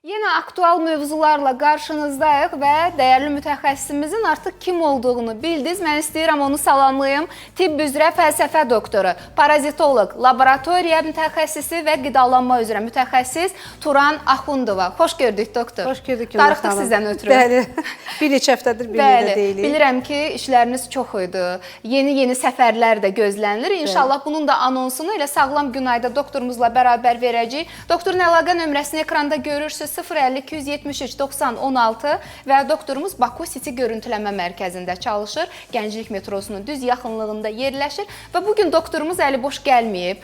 Yine aktual mövzularla qarşınızdayıq və dəyərli mütəxəssisimizin artıq kim olduğunu bildiniz. Mən istəyirəm onu salamlayım. Tibb üzrə fəlsəfə doktoru, parazitoloq, laboratoriya mütəxəssisi və qidalanma üzrə mütəxəssis Turan Axundova. Xoş gördük doktor. Xoş gördük. Darıxdıq sizdən ötürü. Bəli, bir neçə həftədir bir yerdə deyilik. Bilirəm ki, işləriniz çox idi. Yeni səfərlər də gözlənilir. İnşallah bunun da anonsunu elə Sağlam Günayda doktorumuzla bərabər verəcəyik. Doktorun əlaqə nömrəsini ekranda görürsünüz. 050-273-90-16 və doktorumuz Baku City Görüntüləmə Mərkəzində çalışır. Gənclik metrosunun düz yaxınlığında yerləşir və bugün doktorumuz əli boş gəlməyib.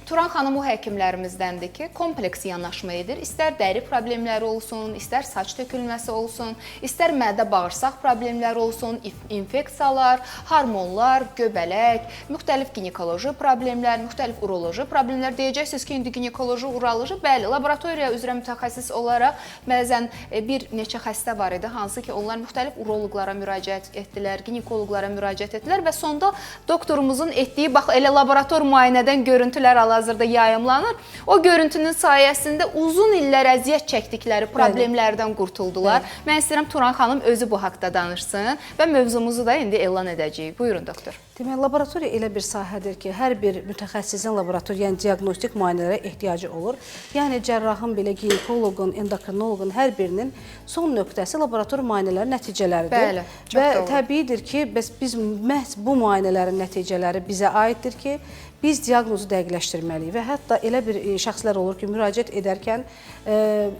Turan xanım o həkimlərimizdəndir ki, kompleks yanaşma edir. İstər dəri problemləri olsun, istər saç tökülməsi olsun, istər mədə-bağırsaq problemləri olsun, infeksiyalar, hormonlar, göbələk, müxtəlif ginekoloji problemlər, müxtəlif uroloji problemlər. Deyəcəksiniz ki, indi ginekoloji, uroloji, bəli, laboratoriya üzrə mütəxəssis olaraq bəzən bir neçə xəstə var idi, hansı ki, onlar müxtəlif uroloqlara müraciət etdilər, ginekoloqlara müraciət etdilər və sonda doktorumuzun etdiyi, bax, elə laborator müayinədən görüntülər hal-hazırda yayımlanır. O görüntünün sayəsində uzun illər əziyyət çəkdikləri problemlərdən qurtuldular. Mən istəyirəm Turan xanım özü bu haqda danışsın və mövzumuzu da indi elan edəcəyik. Buyurun, doktor. Demək, laboratoriya elə bir sahədir ki, hər bir mütəxəssisin laboratoriya, yəni diaqnostik müayinələrə ehtiyacı olur. Yəni, cərrahın, belə ginekoloqun, endokrinoloqun hər birinin son nöqtəsi laborator müayinələrin nəticələridir. Bəli, çox və doğru. Təbiidir ki, biz məhz bu müayinələrin nəticələri bizə aiddir ki, biz diaqnozu dəqiqləşdirməliyik və hətta elə bir şəxslər olur ki, müraciət edərkən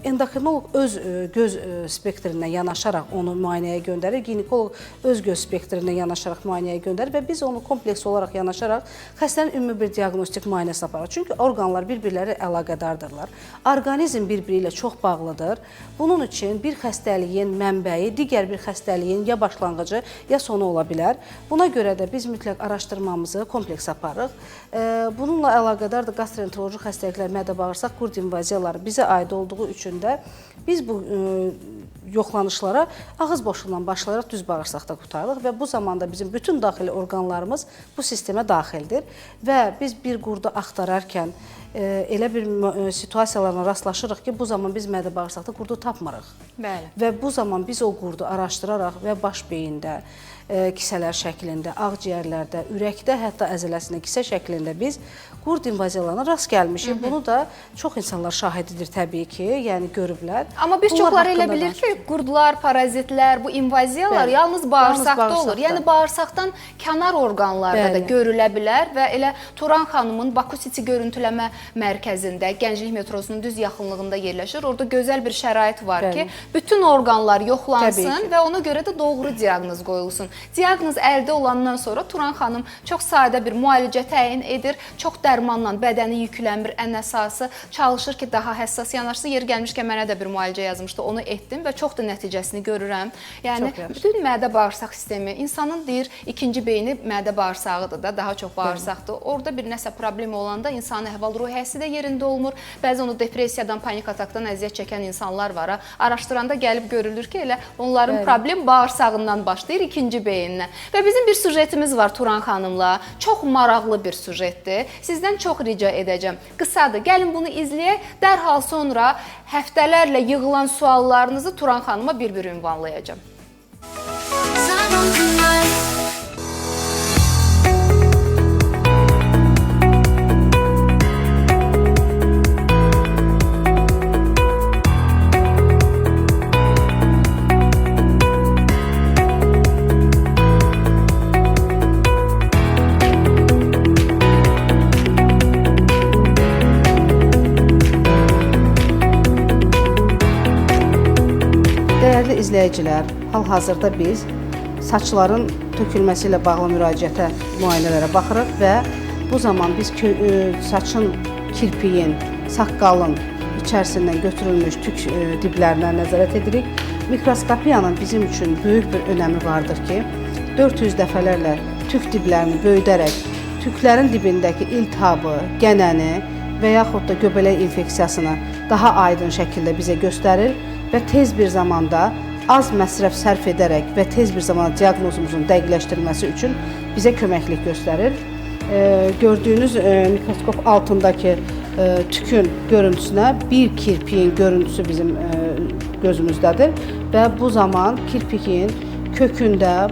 endokrinoloq öz göz spektrindən yanaşaraq onu müayinəyə göndərir, ginekoloq öz göz spektrindən yanaşaraq müayinəyə göndərir və biz onu kompleks olaraq yanaşaraq xəstənin ümumi bir diaqnostik müayinəsi aparırıq. Çünki orqanlar bir-birləri əlaqədardırlar. Orqanizm bir-biri ilə çox bağlıdır. Bunun üçün bir xəstəliyin mənbəyi digər bir xəstəliyin ya başlanğıcı, ya sonu ola bilər. Buna görə də biz mütləq araşdırmamızı kompleks aparırıq. Bununla əlaqədar da gastroenteroloji xəstəliklər, mədə-bağırsaq, qurd invaziyaları bizə aid olduğu üçün də biz bu yoxlanışlara ağız boşluğundan başlayaraq düz bağırsaqda qurtarırıq və bu zamanda bizim bütün daxili orqanlarımız bu sistemə daxildir və biz bir qurdu axtararkən elə bir situasiyalarla rastlaşırıq ki, bu zaman biz mədə-bağırsaqda qurdu tapmırıq. Bəli. Və bu zaman biz o qurdu araşdıraraq və baş beyində, kisələr şəklində, ağciyərlərdə, ürəkdə, hətta əzələsində kisə şəklində biz qurd invaziyalarına rast gəlmişik. Bunu da çox insanlar şahididir təbii ki, yəni görüblər. Amma bir çoxları elə bilir ki, qurdlar, parazitlər, bu invaziyalar yalnız bağırsaqda olur. Yəni bağırsaqdan kənar orqanlarda da görülə bilər və elə Turan xanımın Baku City Görüntüləmə Mərkəzində, Gənclik metrosunun düz yaxınlığında yerləşir. Orada gözəl bir şərait var ki, bütün orqanlar yoxlansın və ona görə də doğru diaqnoz qoyulsun. Diaqnoz əldə olandan sonra Turan xanım çox sadə bir müalicə təyin edir, çox dərmanla bədəni yüklənmir, ən əsası çalışır ki, daha həssas yanaşsın. Yeri gəlmişkən mənə də bir müalicə yazmışdı, onu etdim və çox da nəticəsini görürəm. Yəni, bütün mədə-bağırsaq sistemi, insanın deyir, ikinci beyni mədə-bağırsağıdır da, daha çox bağırsaqdır. Orada bir nəsə problem olanda insanın əhval-ruhiyyəsi də yerində olmur. Bəzən onu depressiyadan, panik atakdan əziyyət çəkən insanlar var. Araşdıranda gəlib görülür ki, elə onların problem bağırsağından başlayır, ikinci beyindən. Və bizim bir sujetimiz var Turan xanımla. Çox maraqlı bir sujetdir. Sizdən çox rica edəcəm. Qısadır, gəlin bunu izləyək. Dərhal sonra həftələrlə yığılan suallarınızı Turan xanıma bir-bir ünvanlayacağım. Dəyərli izləyicilər, hal-hazırda biz saçların tökülməsi ilə bağlı müraciətə, müayinələrə baxırıq və bu zaman biz saçın, kirpiyin, saqqalın içərisindən götürülmüş tük diblərinə nəzarət edirik. Mikroskopiyanın bizim üçün böyük bir önəmi vardır ki, 400 dəfələrlə tük diblərini böyüdərək tüklərin dibindəki iltihabı, gənəni və yaxud da göbələk infeksiyasını daha aydın şəkildə bizə göstərir və tez bir zamanda az məsrəf sərf edərək və tez bir zamanda diaqnozumuzun dəqiqləşdirilməsi üçün bizə köməklik göstərir. Gördüyünüz mikroskop altındakı tükün görüntüsünə bir kirpiyin görüntüsü bizim gözümüzdədir və bu zaman kirpiyin kökündə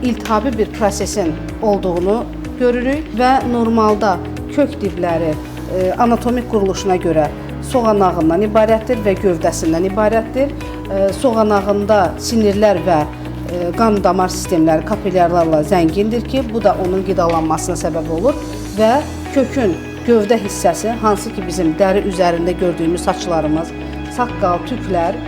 iltihabi bir prosesin olduğunu görürük və normalda kök dibləri anatomik quruluşuna görə soğanağından ibarətdir və gövdəsindən ibarətdir. Soğanağında sinirlər və qan damar sistemləri kapilyarlarla zəngindir ki, bu da onun qidalanmasına səbəb olur və kökün gövdə hissəsi, hansı ki bizim dəri üzərində gördüyümüz saçlarımız, saqqal, tüklər,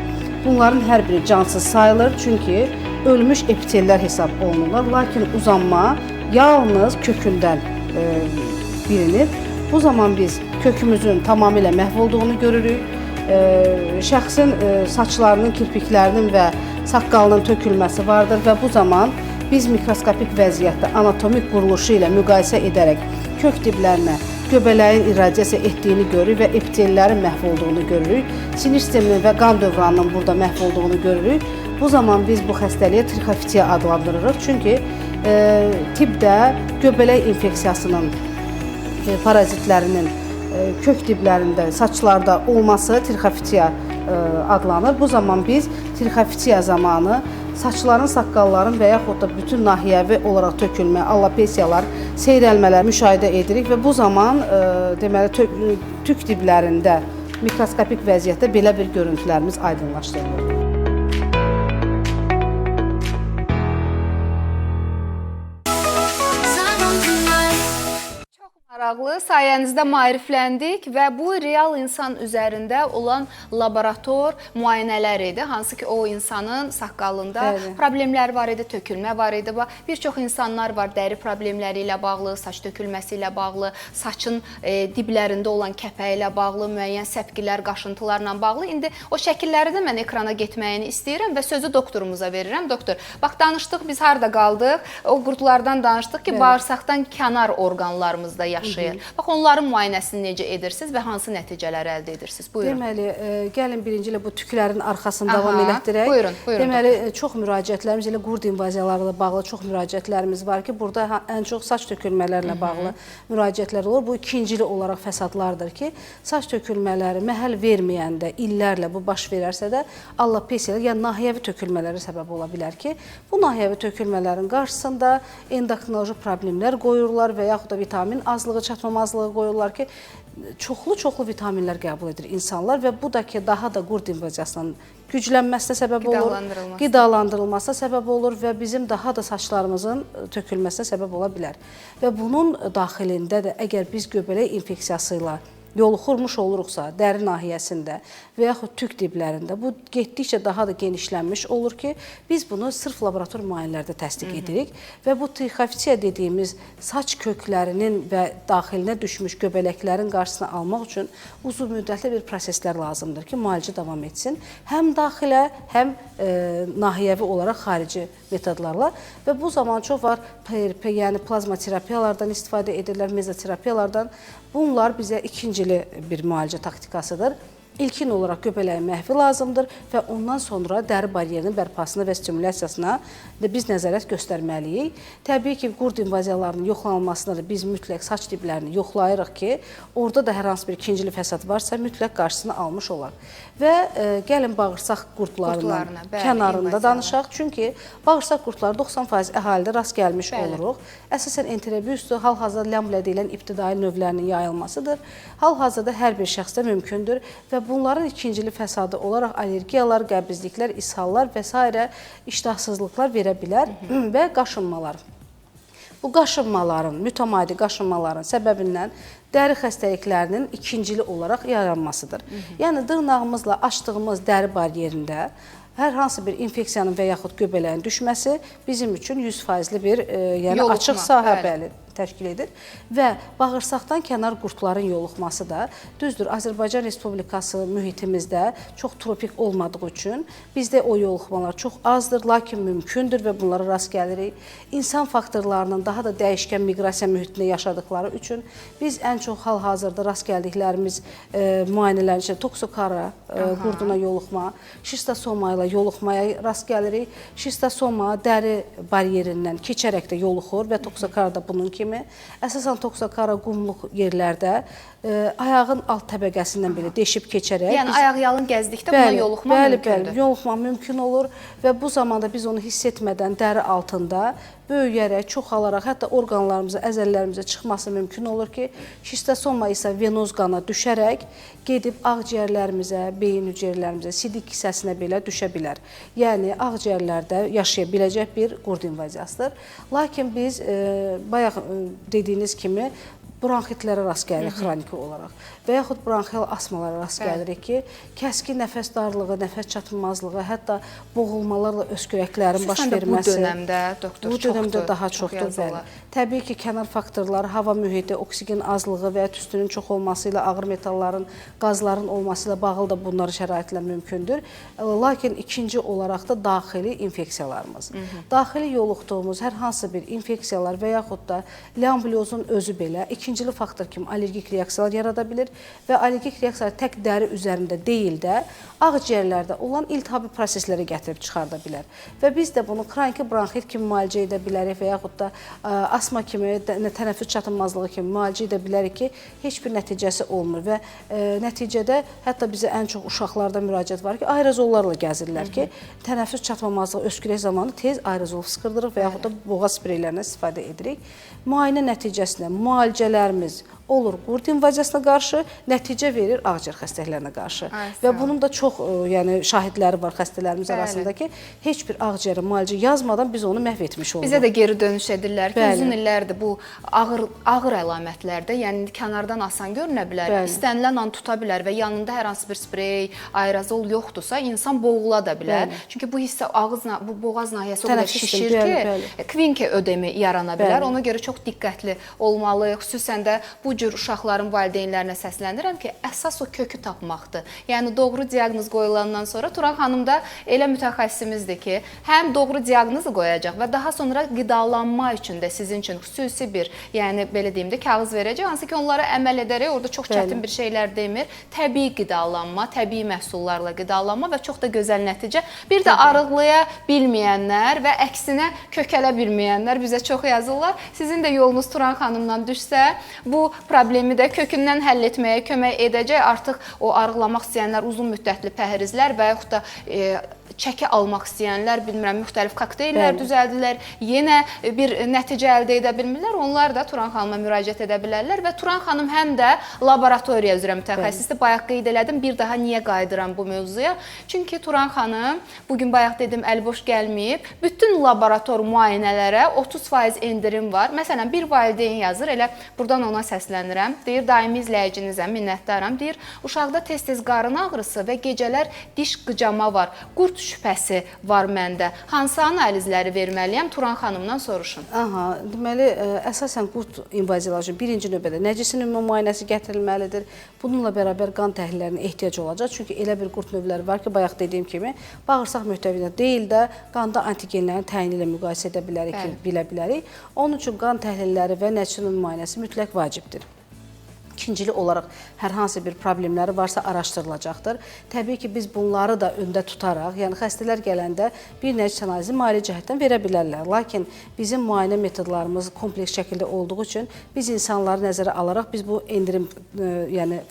bunların hər biri cansız sayılır, çünki ölmüş epitellər hesab olunurlar, lakin uzanma yalnız kökündən bilinir. Bu zaman biz kökümüzün tamamilə məhv olduğunu görürük. Şəxsin saçlarının, kirpiklərinin və saqqalının tökülməsi vardır və bu zaman biz mikroskopik vəziyyətdə anatomik quruluşu ilə müqayisə edərək kök diblərinə göbələyin irradiasiya etdiyini görürük və epitellərin məhv olduğunu görürük. Sinir sisteminin və qan dövranının burada məhv olduğunu görürük. Bu zaman biz bu xəstəliyə trixofitiya adlandırırıq. Çünki tibbdə göbələk infeksiyasının parazitlərinin kök diblərində, saçlarda olması trixofitiya adlanır. Bu zaman biz trixofitiya zamanı saçların, saqqalların və yaxud da bütün nahiyəvi olaraq tökülmə, alopesiyalar, seyrəlmələr müşahidə edirik və bu zaman deməli tük diblərində mikroskopik vəziyyətdə belə bir görüntülərimiz aydınlaşdırılır. Maraqlı, sayənizdə maarifləndik və bu real insan üzərində olan laborator müayinələr idi. Hansı ki, o insanın saqqalında problemləri var idi, tökülmə var idi. Bir çox insanlar var, dəri problemləri ilə bağlı, saç tökülməsi ilə bağlı, saçın diblərində olan kəpəyi ilə bağlı, müəyyən səpkilər, qaşıntılarla bağlı. İndi o şəkilləri də mən ekrana getməyini istəyirəm və sözü doktorumuza verirəm. Doktor, bax danışdıq, biz harada qaldıq? O qurdlardan danışdıq ki, bağırsaqdan kənar orqanlarımızda yaşayır. Bax, onların müayinəsini necə edirsiniz və hansı nəticələri əldə edirsiniz? Buyurun. Deməli, gəlin birinci ilə bu tüklərin arxasını davam elətdirək. Buyurun, buyurun. Deməli, çox müraciətlərimiz, elə qurd invaziyalarla bağlı çox müraciətlərimiz var ki, burada ən çox saç tökülmələrlə bağlı müraciətlər olur. Bu ikincili olaraq fəsadlardır ki, saç tökülmələri məhəl verməyəndə, illərlə bu baş verərsə də alopesiyalar, yəni nahiyəvi tökülmələrə səbəb ola bilər ki, bu nahiyəvi tökülmələrin qarşısında endokrinoloji problemlər qoyurlar və yaxud da vitamin azlığı, çatmamazlığı qoyurlar ki, çoxlu vitaminlər qəbul edir insanlar və bu da ki, daha da qurd invaziyasının güclənməsinə səbəb olur, qidalandırılmasına səbəb olur və bizim daha da saçlarımızın tökülməsinə səbəb ola bilər. Və bunun daxilində də əgər biz göbələk infeksiyası ilə yoluxurmuş oluruqsa, dəri nahiyəsində və yaxud tük diblərində bu getdikcə daha da genişlənmiş olur ki, biz bunu sırf laborator müayinələrdə təsdiq edirik və bu trixofitiya dediyimiz saç köklərinin və daxilinə düşmüş göbələklərin qarşısını almaq üçün uzun müddətli bir proseslər lazımdır ki, müalicə davam etsin. Həm daxilə, həm nahiyəvi olaraq xarici metodlarla və bu zaman çox var, yəni plazma terapiyalardan istifadə edirlər, mezoterapiyalardan. Bunlar bizə ikincili bir müalicə taktikasıdır. İlkin olaraq göbələyin məhvi lazımdır və ondan sonra dəri bariyerinin bərpasına və stimulyasiyasına biz nəzarət göstərməliyik. Təbii ki, qurd invaziyalarının yoxlanılmasında da biz mütləq saç diblərini yoxlayırıq ki, orada da hər hansı bir ikincili fəsad varsa mütləq qarşısını almış olaq. Və gəlin bağırsaq qurdlarının kənarında danışaq. Çünki bağırsaq qurdları 90% əhalidə rast gəlmiş oluruq. Əsasən enterobüsdür, hal-hazırda ləmlə deyilən ibtidai növlərinin yayılmasıdır. Hal-hazırda hər bir şəxsdə mümkündür və bunların ikincili fəsadı olaraq allergiyalar, qəbizliklər, ishallar və s. iştahsızlıqlar verə bilər və qaşınmalar. Bu qaşınmaların, mütəmadi qaşınmaların səbəbindən dəri xəstəliklərinin ikincili olaraq yaranmasıdır. Yəni, dırnağımızla açdığımız dəri bariyerində hər hansı bir infeksiyanın və yaxud göbələyin düşməsi bizim üçün 100%li bir açıq sahə təşkil edir və bağırsaqdan kənar qurdların yoluxması da düzdür. Azərbaycan Respublikası mühitimizdə çox tropik olmadığı üçün bizdə o yoluxmalar çox azdır, lakin mümkündür və bunlara rast gəlirik. İnsan faktorlarının daha da dəyişkən miqrasiya mühitində yaşadıkları üçün biz ən çox hal-hazırda rast gəldiklərimiz müayinələrin içində toksokara qurduna yoluxma, şistosoma ilə yoluxmaya rast gəlirik. Şistosoma dəri bariyerindən keçərək də yoluxur və toksokara da bunun kimi. kimi, əsasən toksokara qumluq yerlərdə ayağın alt təbəqəsindən belə deşib keçərək... Yəni, ayaq-yalın gəzdikdə buna yoluxma mümkündür. Bəli, yoluxma mümkün olur və bu zamanda biz onu hiss etmədən dəri altında böyüyərək, çoxalaraq, hətta orqanlarımıza, əzəllərimizə çıxması mümkün olur ki, şistosoma isə venoz qana düşərək gedib ağciyərlərimizə, beyin hüceyrələrimizə, sidik hissəsinə belə düşə bilər. Yəni, ağciyərlərdə yaşaya biləcək bir qurd invaziyasıdır. Lakin biz, bayaq dediyiniz kimi, bronxitlərə rast gəlirik xroniki olaraq və yaxud bronxial asmalara rast gəlirik ki, kəskin nəfəs darlığı, nəfəs çatılmazlığı, hətta boğulmalarla öskürəklərin baş verməsi. Bu dönəmdə, doktor, bu dönəmdə daha çoxdur. Bəli. Təbii ki, kənar faktorlar, hava mühiti, oksigen azlığı və ya tüstünün çox olması ilə, ağır metalların, qazların olması ilə bağlı da bunları şəraitlə mümkündür. Lakin ikinci olaraq da daxili infeksiyalarımız. Daxili yoluxduğumuz hər hansı bir infeksiyalar və yaxud da leamblyozun özü belə ikincili faktor kimi allergik reaksiyalar yarada bilir və allergik reaksiyalar tək dəri üzərində deyil də ağciyərlərdə olan iltihabi prosesləri gətirib çıxarda bilər. Və biz də bunu xroniki bronxit kimi müalicə edə bilərik və yaxud da asma kimi, tənəffüs çatılmazlığı kimi müalicə edə bilərik ki, heç bir nəticəsi olmur və nəticədə hətta bizə ən çox uşaqlarda müraciət var ki, aerozollarla gəzirlər ki, tənəffüs çatılmazlığı öskürək zamanı tez aerozol fıskırdırıq və yaxud da boğaz spreylərindən istifadə edirik. Müayinə nəticəsində müalicələrimiz olur qurd invaziyasına qarşı, nəticə verir ağciyər xəstəliklərinə qarşı. Və bunun da çox şahidləri var xəstələrimiz arasında ki, heç bir ağciyərə müalicə yazmadan biz onu məhv etmiş oluruq. Bizə də geri dönüş edirlər ki, uzun illərdir bu ağır əlamətlərdə, yəni kənardan asan görünə bilər, istənilən an tuta bilər və yanında hər hansı bir sprey, aerozol yoxdursa, insan boğula da bilər. Çünki bu hissə bu boğaz nahiyəsi o qədər şişir ki, kvinke ödemi yarana bilər. Ona görə çox diqqətli olmalı, xüsusən də bu cür uşaqların valideynlərinə səslənirəm ki, əsas o kökü tapmaqdır. Yəni, doğru diaqnoz qoyulandan sonra Turan xanım da elə mütəxəssisimizdir ki, həm doğru diaqnozu qoyacaq və daha sonra qidalanma üçün də sizin üçün xüsusi bir, yəni, belə deyim də, kağız verəcək, hansı ki, onlara əməl edərək, orada çox çətin bir şeylər demir, təbii qidalanma, təbii məhsullarla qidalanma və çox da gözəl nəticə. Bir də arıqlaya bilməyənlər və əksinə kökələ bilməyənlər bizə çox yazırlar. Sizin də yolunuz Turan xanımdan düşsə, bu problemi də kökündən həll etməyə kömək edəcək. Artıq o arıqlamaq istəyənlər, uzun müddətli pəhrizlər və yaxud da çəki almaq istəyənlər, bilmirəm, müxtəlif kokteyllər düzəldirlər, yenə bir nəticə əldə edə bilmirlər. Onlar da Turan xanıma müraciət edə bilərlər və Turan xanım həm də laboratoriya üzrə mütəxəssisdir. Bayaq qeyd elədim, bir daha niyə qayıdıram bu mövzuya? Çünki Turan xanım, bugün bayaq dedim, əliboş gəlməyib, bütün laborator müayinələrə 30% endirim var. Məsələn, bir valideyn yazır, elə buradan ona səslənirəm, deyir, daimi izləyicinizəm, minnətdaram, deyir, uşaqda tez-tez qarın ağrısı və gecələr diş qıcama var, qurd şübhəsi var məndə. Hansı analizləri verməliyəm? Turan xanımdan soruşun. Deməli, əsasən qurd invaziyaları üçün birinci növbədə nəcisin ümumi müayinəsi gətirilməlidir. Bununla bərabər qan təhlillərinə ehtiyac olacaq. Çünki elə bir qurd növləri var ki, bayaq dediyim kimi, bağırsaq mühtəvidə deyil də qanda antigenlərin təyini ilə müqayisə edə bilərik ki, bilə bilərik. Onun üçün qan təhlilləri və nəcisin ümumi müayinəsi mütləq vacibdir. İkincili olaraq hər hansı bir problemləri varsa araşdırılacaqdır. Təbii ki, biz bunları da öndə tutaraq, yəni xəstələr gələndə bir nəticə analizi maliyyə cəhətdən verə bilərlər. Lakin bizim müayinə metodlarımız kompleks şəkildə olduğu üçün biz insanları nəzərə alaraq biz bu endirim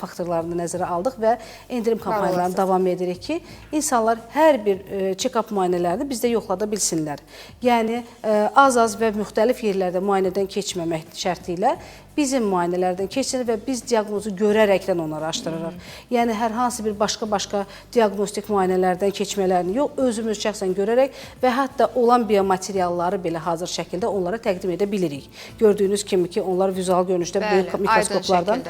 faktorlarını nəzərə aldıq və endirim kampaniyalarını davam edirik ki, insanlar hər bir check-up müayinələrini bizdə yoxlada bilsinlər. Yəni, az-az və müxtəlif yerlərdə müayinədən keçməmək şərti ilə bizim müayinələrdən keçir və biz diaqnozu görərəkdən onu araşdırırıq. Yəni, hər hansı bir başqa diaqnostik müayinələrdən keçmələrini yox, özümüz şəxsən görərək və hətta olan biomaterialları belə hazır şəkildə onlara təqdim edə bilirik. Gördüyünüz kimi ki, onlar vizual görünüşdə böyük mikroskoplardan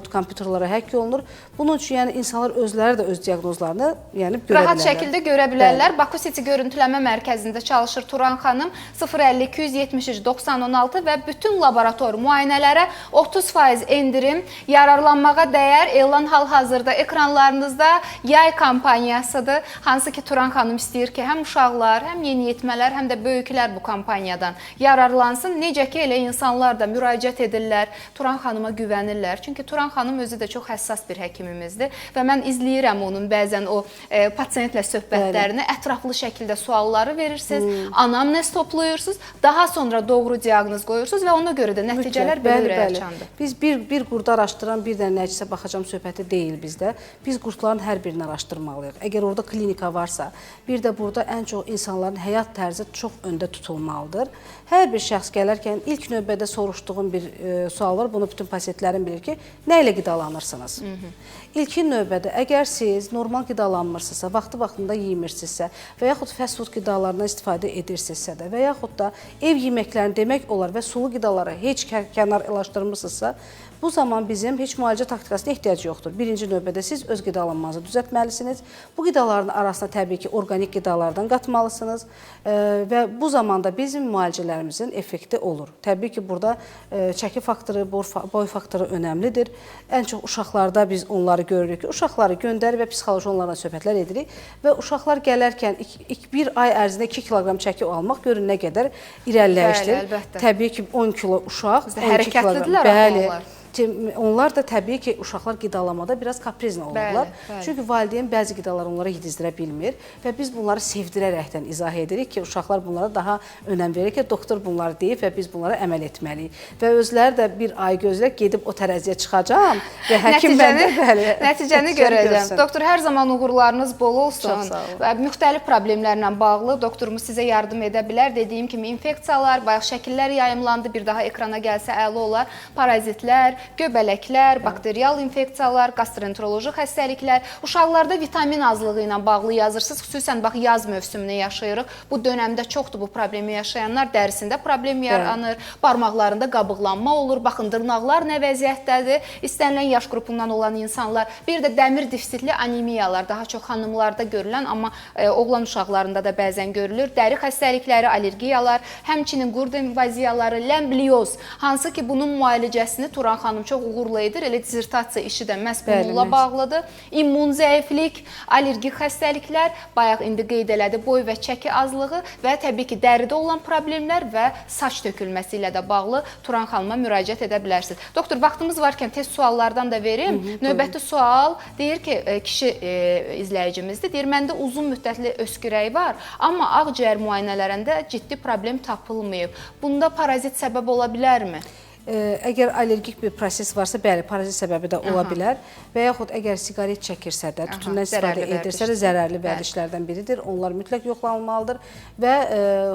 kompüterlara həkk olunur. Bunun üçün yəni, insanlar özləri də öz diaqnozlarını görə bilərlər. Rahat şəkildə görə bilərlər. Baku City görüntüləmə mərkəzində çalışır Turan xanım 050-273-9016 və bütün laborator müayinələr yeniyetmələrə 30% endirim, yararlanmağa dəyər elan hal-hazırda ekranlarınızda yay kampaniyasıdır. Hansı ki, Turan xanım istəyir ki, həm uşaqlar, həm yeniyetmələr, həm də böyüklər bu kampaniyadan yararlansın. Necə ki, elə insanlar da müraciət edirlər, Turan xanıma güvənirlər. Çünki Turan xanım özü də çox həssas bir həkimimizdir və mən izləyirəm onun bəzən o pasiyentlə söhbətlərini, ətraflı şəkildə sualları verirsiniz, anamnez toplayırsınız, daha sonra doğru diaqnoz qoyursunuz və ona görə də nəticələr belə ürəkaçandır. Biz bir qurdu araşdıran, bir dənə nəticə baxacam söhbəti deyil bizdə. Biz qurdların hər birini araşdırmalıyıq. Əgər orada klinika varsa, bir də burada ən çox insanların həyat tərzi çox öndə tutulmalıdır. Hər bir şəxs gələrkən ilk növbədə soruşduğum bir sual var. Bunu bütün pasiyentlərim bilir ki, nə ilə qidalanırsınız? İlkin növbədə, əgər siz normal qidalanmırsınızsa, vaxtı-vaxtında yemirsinizsə və yaxud fast food qidalarından istifadə edirsinizsə də və yaxud da ev yeməklərini demək olar və sulu qidaları heç kənarlaşdırmırsınızsa, bu zaman bizim heç müalicə taktikasına ehtiyac yoxdur. Birinci növbədə siz öz qidalanmanızı düzəltməlisiniz. Bu qidaların arasına təbii ki, orqanik qidalardan qatmalısınız və bu zamanda bizim müalicələrimizin effekti olur. Təbii ki, burada çəki faktoru, boy faktoru önəmlidir. Ən çox uşaqlarda biz onları görürük ki, uşaqları göndərir və psixoloji onlarla söhbətlər edirik və uşaqlar gələrkən bir ay ərzində 2 kiloqram çəki almaq görün nə qədər irəliləyişdir. Təbii ki, 10 kilo uşaq, 12 kiloqram. Bəli. Onlar da təbii ki, uşaqlar qidalamada biraz kaprizli olurlar. Çünki valideyn bəzi qidaları onlara yedizdirə bilmir və biz bunları sevdirərəkdən izah edirik ki, uşaqlar bunlara daha önəm verir ki, doktor bunları deyib və biz bunlara əməl etməliyik. Və özləri də bir ay gözləyib gedib o tərəziyə çıxacam və həkim məndə nəticəni görəcəm. Doktor, hər zaman uğurlarınız bol olsun. Və müxtəlif problemlərlə bağlı doktorumuz sizə yardım edə bilər. Dediyim kimi infeksiyalar, bayaq şəkillər yayımlandı, bir daha ekrana gəlsə əla olar. Parazitlər, göbələklər, bakterial infeksiyalar, gastroenteroloji xəstəliklər, uşaqlarda vitamin azlığı ilə bağlı yazırsınız. Xüsusən bax yaz mövsümünü yaşayırıq. Bu dövrdə çoxdur bu problemi yaşayanlar, dərisində problem yaranır, barmaqlarında qabıqlanma olur. Baxın, dırnaqlar nə vəziyyətdədir? İstənilən yaş qrupundan olan insanlar, bir də dəmir defisitli anemiyalar, daha çox xanımlarda görülən, amma oğlan uşaqlarında da bəzən görülür. Dəri xəstəlikləri, allergiyalar, həmçinin qurd invaziyaları, ləmblioz, hansı ki bunun müalicəsini Turan xanım çox uğurlu edir. Elə dizertasiya işi də məhz bununla bağlıdır. İmmun zəiflik, allergik xəstəliklər, bayaq indi qeyd elədi, boy və çəki azlığı və təbii ki, dəridə olan problemlər və saç tökülməsi ilə də bağlı Turan xanıma müraciət edə bilərsiniz. Doktor, vaxtımız varkən test suallardan da verim. Növbəti sual deyir ki, kişi izləyicimizdir. Deyir, məndə uzun müddətli öskürək var, amma ağciyər müayinələrində ciddi problem tapılmayıb. Bunda parazit səbəb ola bilərmi? Əgər allergik bir proses varsa, bəli, parazit səbəbi də ola bilər və yaxud əgər siqaret çəkirsə də, tütündən istifadə edirsə də zərərli vərdişlərdən biridir. Onlar mütləq yoxlanılmalıdır və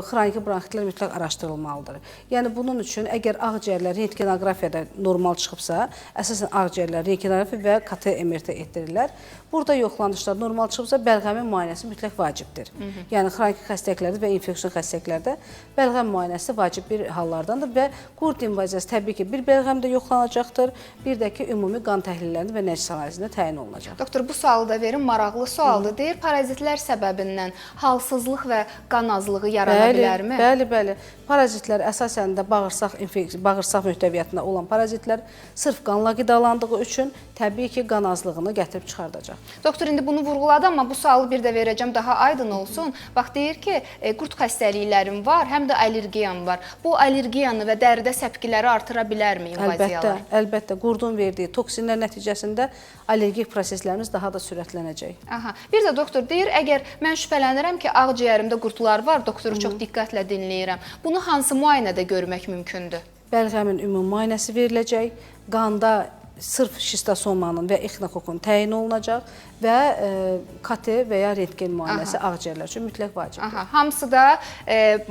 xroniki bronxitlər mütləq araşdırılmalıdır. Yəni, bunun üçün əgər ağciyərlər rentgenografiyada normal çıxıbsa, əsasən ağciyərlər rentgenografiya və KT MRT etdirirlər. Burada yoxlanışlar normal çıxıbsa, bəlğəmin müayinəsi mütləq vacibdir. Yəni, xroniki xəstəliklərdə və infeksiyon xəstəliklərdə bəlğəm müayinəsi vacib bir hallardandır və qurd invaziyası təbii ki, bir bəlğəm də yoxlanacaqdır, bir də ki, ümumi qan təhlillərində və nəcis analizində təyin olunacaq. Doktor, bu sualı da verin, maraqlı sualdır. Deyir, parazitlər səbəbindən halsızlıq və qan azlığı yarana bilərmi? Bəli. Parazitlər əsasən də bağırsaq mühtəviyyətində olan parazitlər sırf qanla qidalandığı üçün təbii ki, qan azlığını gətirib çıxardacaq. Doktor, indi bunu vurğuladı, amma bu sualı bir də verəcəm, daha aydın olsun. Bax, deyir ki, qurd xəstəliklərim var, həm də allergiyam var. Bu allergiyanı və dəridə səpkiləri artıra bilərmi invaziyalar? Əlbəttə. Qurdun verdiyi toksinlər nəticəsində allergik proseslərimiz daha da sürətlənəcək. Bir də doktor deyir, əgər mən şübhələnirəm ki, ağciyərimdə qurdlar var, doktoru çox diqqətlə dinləyirəm. Bunu hansı müayinədə görmək mümkündür? Bəlğəmin ümumi müayinəsi veriləcək, qanda sırf şistosomanın və ixnokokun təyin olunacaq və KT və ya rentgen müayinəsi ağciyərlər üçün mütləq vacibdir. Hamısı da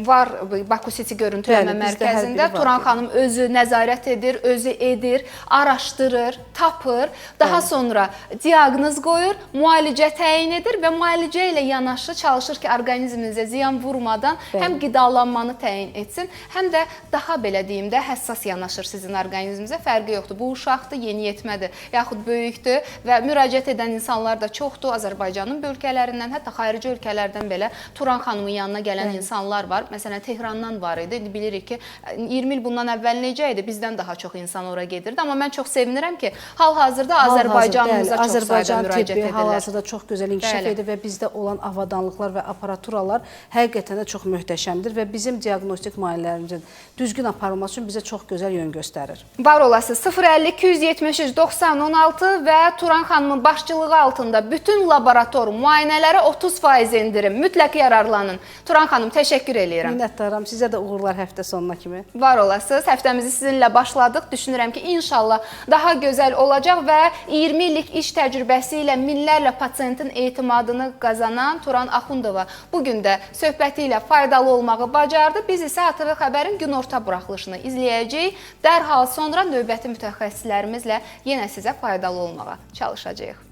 var Baku City görüntüləmə mərkəzində. Turan xanım özü nəzarət edir, özü edir, araşdırır, tapır, daha sonra diaqnoz qoyur, müalicə təyin edir və müalicə ilə yanaşı çalışır ki, orqanizminizə ziyan vurmadan həm qidalanmanı təyin etsin, həm də daha belə deyim də həssas yanaşır sizin orqanizminizə. Fərqi yoxdur. Bu uşaqdır, yeniyetmədir, yaxud böyükdür və müraciət edən insanlar da çoxdur. Azərbaycanın bölgələrindən, hətta xarici ölkələrdən belə Turan xanımın yanına gələn insanlar var. Məsələn, Tehrandan var idi. İndi bilirik ki, 20 il bundan əvvəl necə idi? Bizdən daha çox insan ora gedirdi. Amma mən çox sevinirəm ki, hal-hazırda Azərbaycanımıza çox sayda müraciət edirlər. Hal-hazırda çox gözəl inkişaf edir və bizdə olan avadanlıqlar və aparaturalar həqiqətən də çox möhtəşəmdir və bizim diaqnostik müayinələrimizin düzgün aparılması üçün bizə çox gözəl yön göstərir. Var olasınız. 050 273 90 16 və Turan xanımın başçılığı altında bütün laborator müayinələrə 30% endirim. Mütləq yararlanın. Turan xanım, təşəkkür edirəm. Minnətdaram. Sizə də uğurlar həftə sonuna kimi. Var olasınız. Həftəmizi sizinlə başladıq. Düşünürəm ki, inşallah daha gözəl olacaq və 20 illik iş təcrübəsi ilə minlərlə pasiyentin etimadını qazanan Turan Axundova bugün də söhbəti ilə faydalı olmağı bacardı. Biz isə ATV Xəbərin günorta buraxılışını izləyəcəyik. Dərhal sonra növbəti mütəxəssislərimizlə yenə sizə faydalı olmağa çalışacağıq.